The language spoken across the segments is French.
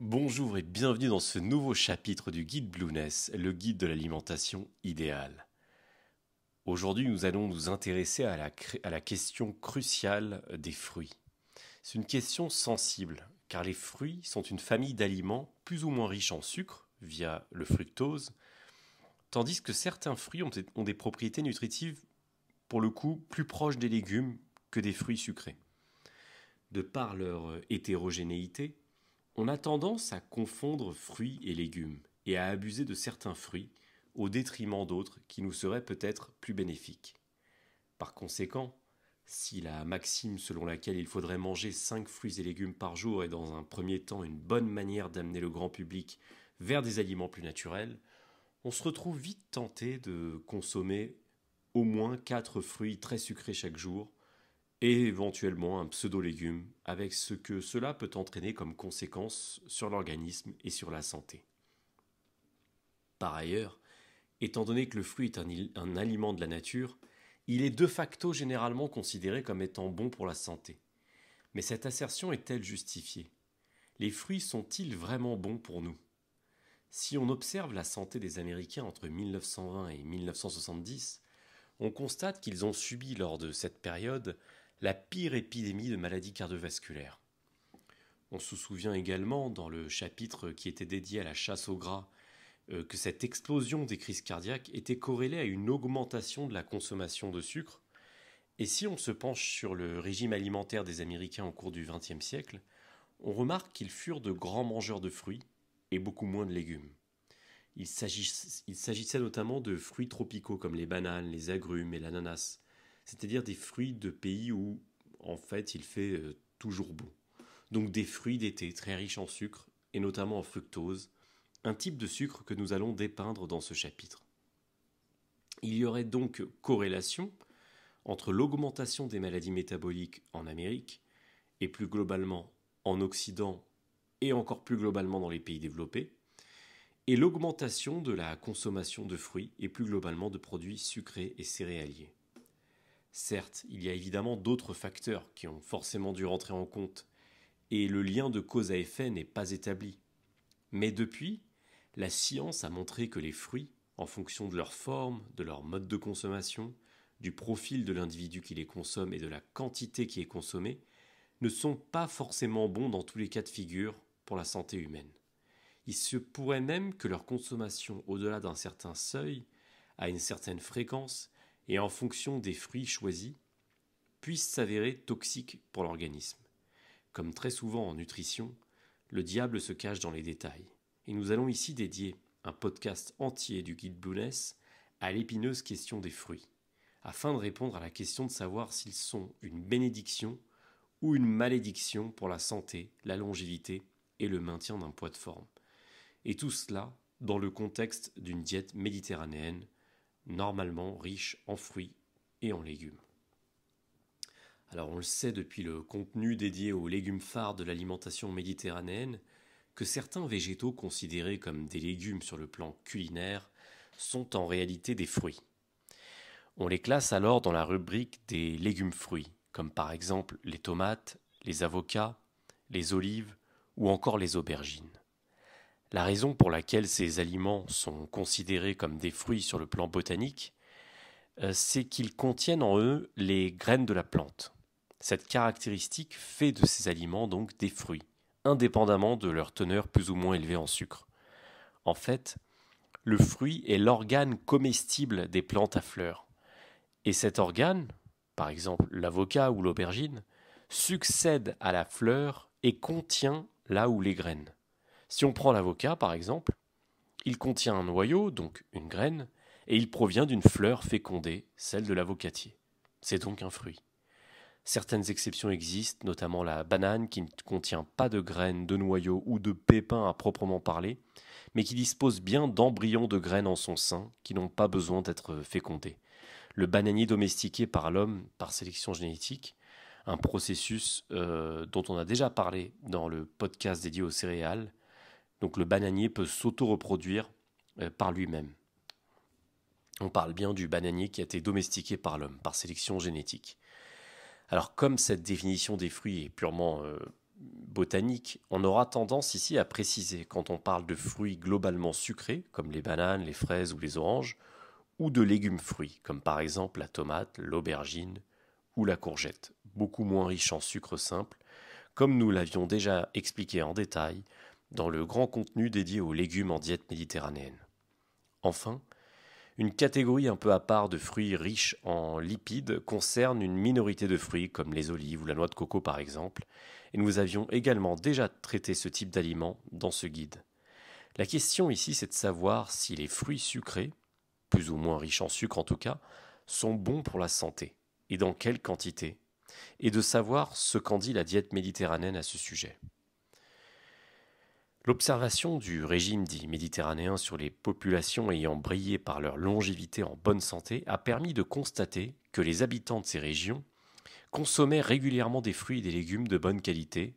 Bonjour et bienvenue dans ce nouveau chapitre du guide Blueness, le guide de l'alimentation idéale. Aujourd'hui, nous allons nous intéresser à la question cruciale des fruits. C'est une question sensible, car les fruits sont une famille d'aliments plus ou moins riches en sucre, via le fructose, tandis que certains fruits ont des propriétés nutritives, pour le coup, plus proches des légumes que des fruits sucrés. De par leur hétérogénéité, on a tendance à confondre fruits et légumes et à abuser de certains fruits au détriment d'autres qui nous seraient peut-être plus bénéfiques. Par conséquent, si la maxime selon laquelle il faudrait manger 5 fruits et légumes par jour est dans un premier temps une bonne manière d'amener le grand public vers des aliments plus naturels, on se retrouve vite tenté de consommer au moins 4 fruits très sucrés chaque jour et éventuellement un pseudo-légume, avec ce que cela peut entraîner comme conséquence sur l'organisme et sur la santé. Par ailleurs, étant donné que le fruit est un aliment de la nature, il est de facto généralement considéré comme étant bon pour la santé. Mais cette assertion est-elle justifiée? Les fruits sont-ils vraiment bons pour nous? Si on observe la santé des Américains entre 1920 et 1970, on constate qu'ils ont subi lors de cette période la pire épidémie de maladies cardiovasculaires. On se souvient également, dans le chapitre qui était dédié à la chasse au gras, que cette explosion des crises cardiaques était corrélée à une augmentation de la consommation de sucre. Et si on se penche sur le régime alimentaire des Américains au cours du XXe siècle, on remarque qu'ils furent de grands mangeurs de fruits et beaucoup moins de légumes. Il s'agissait notamment de fruits tropicaux comme les bananes, les agrumes et l'ananas, c'est-à-dire des fruits de pays où, en fait, il fait toujours bon. Donc des fruits d'été très riches en sucre, et notamment en fructose, un type de sucre que nous allons dépeindre dans ce chapitre. Il y aurait donc corrélation entre l'augmentation des maladies métaboliques en Amérique, et plus globalement en Occident, et encore plus globalement dans les pays développés, et l'augmentation de la consommation de fruits, et plus globalement de produits sucrés et céréaliers. Certes, il y a évidemment d'autres facteurs qui ont forcément dû rentrer en compte, et le lien de cause à effet n'est pas établi. Mais depuis, la science a montré que les fruits, en fonction de leur forme, de leur mode de consommation, du profil de l'individu qui les consomme et de la quantité qui est consommée, ne sont pas forcément bons dans tous les cas de figure pour la santé humaine. Il se pourrait même que leur consommation au-delà d'un certain seuil, à une certaine fréquence, et en fonction des fruits choisis, puisse s'avérer toxique pour l'organisme. Comme très souvent en nutrition, le diable se cache dans les détails. Et nous allons ici dédier un podcast entier du guide Blueness à l'épineuse question des fruits, afin de répondre à la question de savoir s'ils sont une bénédiction ou une malédiction pour la santé, la longévité et le maintien d'un poids de forme. Et tout cela dans le contexte d'une diète méditerranéenne normalement riche en fruits et en légumes. Alors on le sait depuis le contenu dédié aux légumes phares de l'alimentation méditerranéenne que certains végétaux considérés comme des légumes sur le plan culinaire sont en réalité des fruits. On les classe alors dans la rubrique des légumes-fruits, comme par exemple les tomates, les avocats, les olives ou encore les aubergines. La raison pour laquelle ces aliments sont considérés comme des fruits sur le plan botanique, c'est qu'ils contiennent en eux les graines de la plante. Cette caractéristique fait de ces aliments donc des fruits, indépendamment de leur teneur plus ou moins élevée en sucre. En fait, le fruit est l'organe comestible des plantes à fleurs. Et cet organe, par exemple l'avocat ou l'aubergine, succède à la fleur et contient là où les graines. Si on prend l'avocat, par exemple, il contient un noyau, donc une graine, et il provient d'une fleur fécondée, celle de l'avocatier. C'est donc un fruit. Certaines exceptions existent, notamment la banane qui ne contient pas de graines, de noyaux ou de pépins à proprement parler, mais qui dispose bien d'embryons de graines en son sein qui n'ont pas besoin d'être fécondés. Le bananier domestiqué par l'homme par sélection génétique, un processus dont on a déjà parlé dans le podcast dédié aux céréales. Donc le bananier peut s'auto-reproduire par lui-même. On parle bien du bananier qui a été domestiqué par l'homme, par sélection génétique. Alors comme cette définition des fruits est purement botanique, on aura tendance ici à préciser quand on parle de fruits globalement sucrés, comme les bananes, les fraises ou les oranges, ou de légumes fruits, comme par exemple la tomate, l'aubergine ou la courgette, beaucoup moins riches en sucre simple, comme nous l'avions déjà expliqué en détail dans le grand contenu dédié aux légumes en diète méditerranéenne. Enfin, une catégorie un peu à part de fruits riches en lipides concerne une minorité de fruits comme les olives ou la noix de coco par exemple, et nous avions également déjà traité ce type d'aliments dans ce guide. La question ici c'est de savoir si les fruits sucrés, plus ou moins riches en sucre en tout cas, sont bons pour la santé, et dans quelle quantité, et de savoir ce qu'en dit la diète méditerranéenne à ce sujet. L'observation du régime dit méditerranéen sur les populations ayant brillé par leur longévité en bonne santé a permis de constater que les habitants de ces régions consommaient régulièrement des fruits et des légumes de bonne qualité,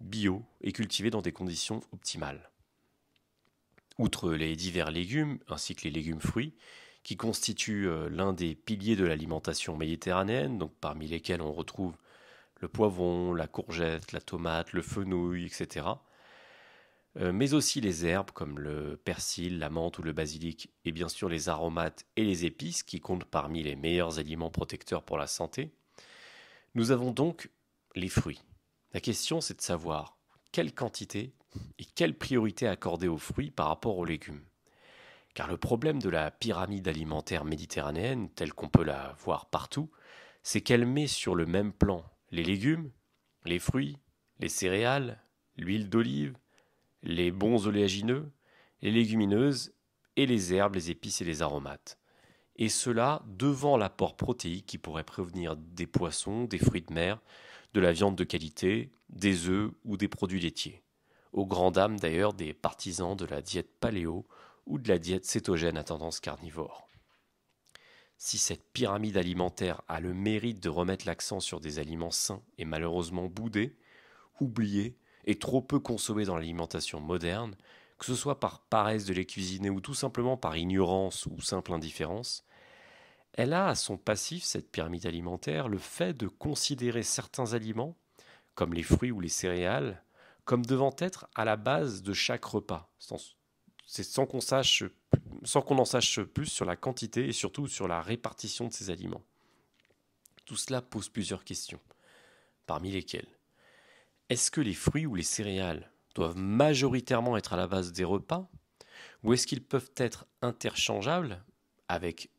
bio et cultivés dans des conditions optimales. Outre les divers légumes, ainsi que les légumes-fruits, qui constituent l'un des piliers de l'alimentation méditerranéenne, donc parmi lesquels on retrouve le poivron, la courgette, la tomate, le fenouil, etc., mais aussi les herbes comme le persil, la menthe ou le basilic, et bien sûr les aromates et les épices qui comptent parmi les meilleurs aliments protecteurs pour la santé. Nous avons donc les fruits. La question c'est de savoir quelle quantité et quelle priorité accorder aux fruits par rapport aux légumes. Car le problème de la pyramide alimentaire méditerranéenne, telle qu'on peut la voir partout, c'est qu'elle met sur le même plan les légumes, les fruits, les céréales, l'huile d'olive, les bons oléagineux, les légumineuses et les herbes, les épices et les aromates. Et cela devant l'apport protéique qui pourrait provenir des poissons, des fruits de mer, de la viande de qualité, des œufs ou des produits laitiers. Aux grandes dames d'ailleurs des partisans de la diète paléo ou de la diète cétogène à tendance carnivore. Si cette pyramide alimentaire a le mérite de remettre l'accent sur des aliments sains et malheureusement boudés, oubliés et trop peu consommés dans l'alimentation moderne, que ce soit par paresse de les cuisiner ou tout simplement par ignorance ou simple indifférence, elle a à son passif, cette pyramide alimentaire, le fait de considérer certains aliments, comme les fruits ou les céréales, comme devant être à la base de chaque repas, sans qu'on en sache plus sur la quantité et surtout sur la répartition de ces aliments. Tout cela pose plusieurs questions, parmi lesquelles est-ce que les fruits ou les céréales doivent majoritairement être à la base des repas, ou est-ce qu'ils peuvent être interchangeables avec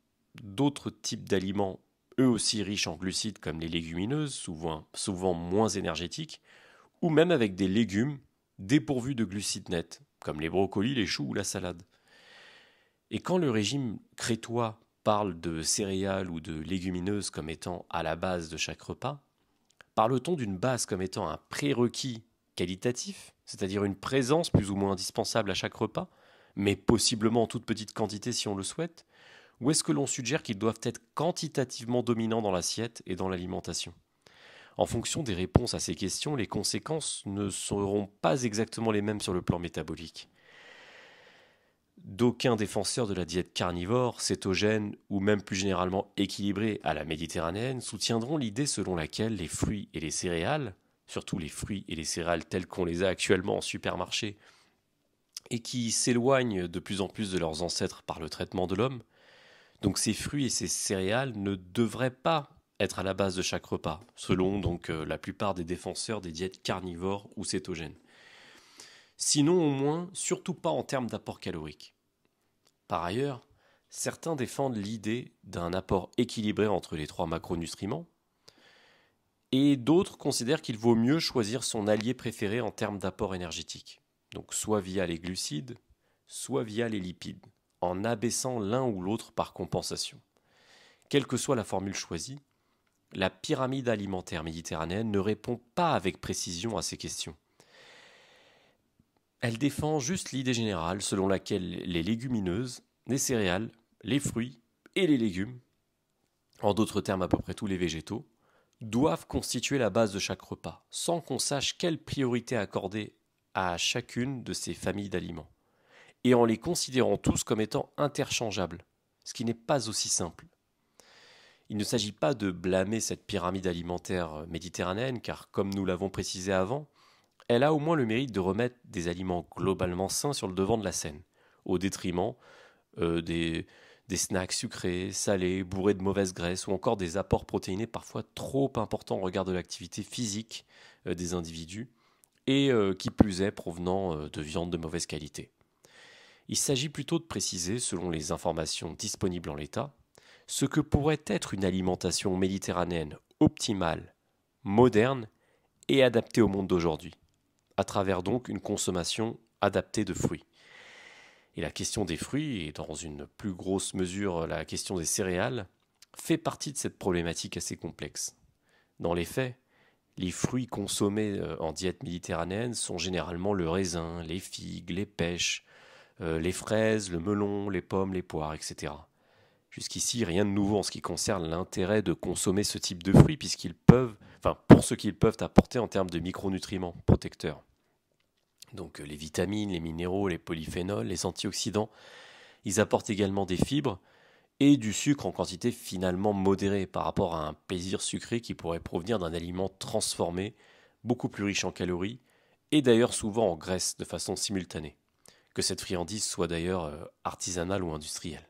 d'autres types d'aliments, eux aussi riches en glucides comme les légumineuses, souvent moins énergétiques, ou même avec des légumes dépourvus de glucides nets, comme les brocolis, les choux ou la salade. Et quand le régime crétois parle de céréales ou de légumineuses comme étant à la base de chaque repas, parle-t-on d'une base comme étant un prérequis qualitatif, c'est-à-dire une présence plus ou moins indispensable à chaque repas, mais possiblement en toute petite quantité si on le souhaite, ou est-ce que l'on suggère qu'ils doivent être quantitativement dominants dans l'assiette et dans l'alimentation ? En fonction des réponses à ces questions, les conséquences ne seront pas exactement les mêmes sur le plan métabolique. D'aucuns défenseurs de la diète carnivore, cétogène ou même plus généralement équilibrée à la méditerranéenne soutiendront l'idée selon laquelle les fruits et les céréales, surtout les fruits et les céréales tels qu'on les a actuellement en supermarché, et qui s'éloignent de plus en plus de leurs ancêtres par le traitement de l'homme, donc ces fruits et ces céréales ne devraient pas être à la base de chaque repas, selon donc la plupart des défenseurs des diètes carnivores ou cétogènes. Sinon au moins, surtout pas en termes d'apport calorique. Par ailleurs, certains défendent l'idée d'un apport équilibré entre les trois macronutriments, et d'autres considèrent qu'il vaut mieux choisir son allié préféré en termes d'apport énergétique, donc soit via les glucides, soit via les lipides, en abaissant l'un ou l'autre par compensation. Quelle que soit la formule choisie, la pyramide alimentaire méditerranéenne ne répond pas avec précision à ces questions. Elle défend juste l'idée générale selon laquelle les légumineuses, les céréales, les fruits et les légumes, en d'autres termes à peu près tous les végétaux, doivent constituer la base de chaque repas, sans qu'on sache quelle priorité accorder à chacune de ces familles d'aliments, et en les considérant tous comme étant interchangeables, ce qui n'est pas aussi simple. Il ne s'agit pas de blâmer cette pyramide alimentaire méditerranéenne, car comme nous l'avons précisé avant, elle a au moins le mérite de remettre des aliments globalement sains sur le devant de la scène, au détriment des snacks sucrés, salés, bourrés de mauvaise graisse ou encore des apports protéinés parfois trop importants au regard de l'activité physique des individus et qui plus est provenant de viande de mauvaise qualité. Il s'agit plutôt de préciser, selon les informations disponibles en l'état, ce que pourrait être une alimentation méditerranéenne optimale, moderne et adaptée au monde d'aujourd'hui, à travers donc une consommation adaptée de fruits. Et la question des fruits, et dans une plus grosse mesure la question des céréales, fait partie de cette problématique assez complexe. Dans les faits, les fruits consommés en diète méditerranéenne sont généralement le raisin, les figues, les pêches, les fraises, le melon, les pommes, les poires, etc. Jusqu'ici, rien de nouveau en ce qui concerne l'intérêt de consommer ce type de fruits, pour ce qu'ils peuvent apporter en termes de micronutriments protecteurs. Donc les vitamines, les minéraux, les polyphénols, les antioxydants, ils apportent également des fibres et du sucre en quantité finalement modérée par rapport à un plaisir sucré qui pourrait provenir d'un aliment transformé, beaucoup plus riche en calories, et d'ailleurs souvent en graisse de façon simultanée, que cette friandise soit d'ailleurs artisanale ou industrielle.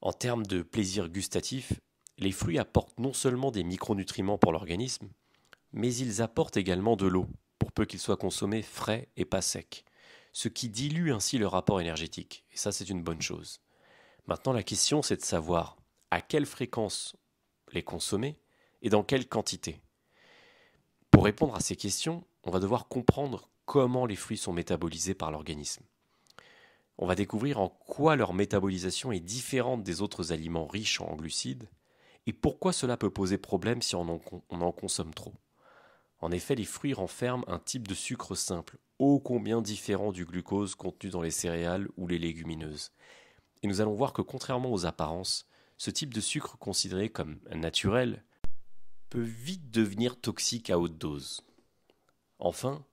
En termes de plaisir gustatif, les fruits apportent non seulement des micronutriments pour l'organisme, mais ils apportent également de l'eau, pour peu qu'ils soient consommés frais et pas secs, ce qui dilue ainsi le rapport énergétique, et ça c'est une bonne chose. Maintenant la question c'est de savoir à quelle fréquence les consommer et dans quelle quantité. Pour répondre à ces questions, on va devoir comprendre comment les fruits sont métabolisés par l'organisme. On va découvrir en quoi leur métabolisation est différente des autres aliments riches en glucides et pourquoi cela peut poser problème si on en consomme trop. En effet, les fruits renferment un type de sucre simple, ô combien différent du glucose contenu dans les céréales ou les légumineuses. Et nous allons voir que contrairement aux apparences, ce type de sucre considéré comme naturel peut vite devenir toxique à haute dose. Enfin,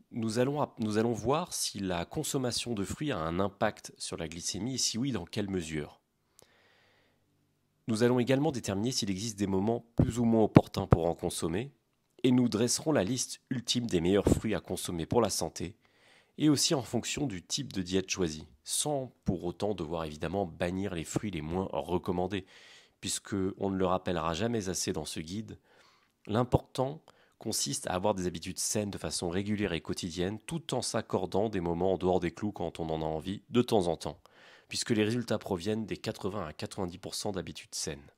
nous allons voir si la consommation de fruits a un impact sur la glycémie et si oui, dans quelle mesure. Nous allons également déterminer s'il existe des moments plus ou moins opportuns pour en consommer, et nous dresserons la liste ultime des meilleurs fruits à consommer pour la santé, et aussi en fonction du type de diète choisi, sans pour autant devoir évidemment bannir les fruits les moins recommandés, puisque on ne le rappellera jamais assez dans ce guide, l'important consiste à avoir des habitudes saines de façon régulière et quotidienne, tout en s'accordant des moments en dehors des clous quand on en a envie, de temps en temps, puisque les résultats proviennent des 80 à 90% d'habitudes saines.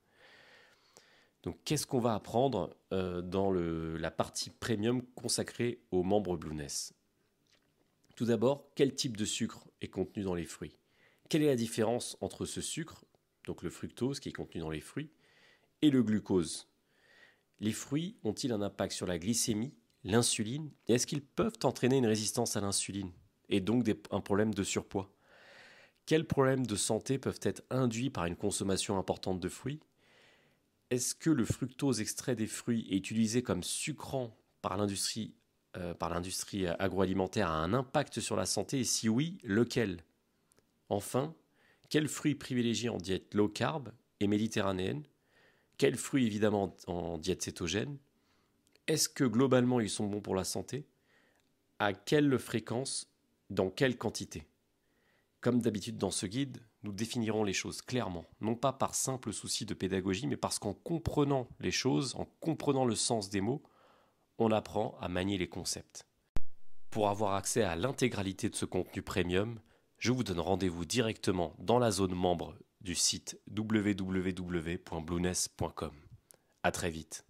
Donc qu'est-ce qu'on va apprendre dans la partie premium consacrée aux membres Blueness ? Tout d'abord, quel type de sucre est contenu dans les fruits ? Quelle est la différence entre ce sucre, donc le fructose qui est contenu dans les fruits, et le glucose ? Les fruits ont-ils un impact sur la glycémie, l'insuline, et est-ce qu'ils peuvent entraîner une résistance à l'insuline, et donc un problème de surpoids ? Quels problèmes de santé peuvent être induits par une consommation importante de fruits ? Est-ce que le fructose extrait des fruits est utilisé comme sucrant par l'industrie agroalimentaire a un impact sur la santé et si oui, lequel ? Enfin, quels fruits privilégier en diète low carb et méditerranéenne ? Quels fruits évidemment en diète cétogène ? Est-ce que globalement ils sont bons pour la santé ? À quelle fréquence ? Dans quelle quantité ? Comme d'habitude dans ce guide, nous définirons les choses clairement, non pas par simple souci de pédagogie, mais parce qu'en comprenant les choses, en comprenant le sens des mots, on apprend à manier les concepts. Pour avoir accès à l'intégralité de ce contenu premium, je vous donne rendez-vous directement dans la zone membre du site www.blueness.com. À très vite.